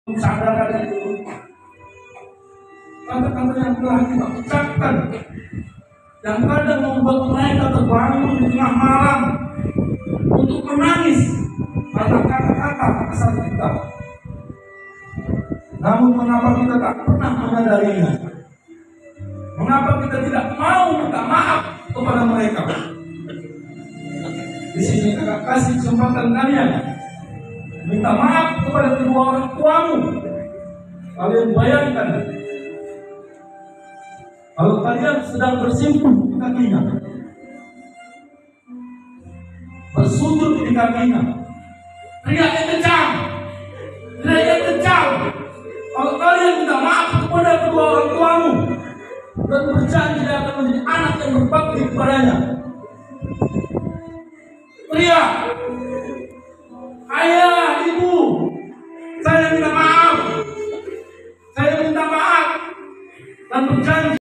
Sadarkan itu kata-kata yang telah kita ucapkan yang kadang membuat mereka terbangun di tengah malam untuk menangis karena kata-kata kasar kita. Namun mengapa kita tak pernah menyadarinya? Mengapa kita tidak mau minta maaf kepada mereka? Di sini kakak kasih kesempatan kalian minta maaf kepada kedua orang tuamu. Kalian bayangkan kalau kalian sedang bersimpuh di kakinya, bersujud di kakinya, teriaknya kencang, kalau kalian minta maaf kepada kedua orang tuamu dan berjanji akan menjadi anak yang berbakti kepadanya, teriak, ayah, ibu, saya minta maaf dan berjanji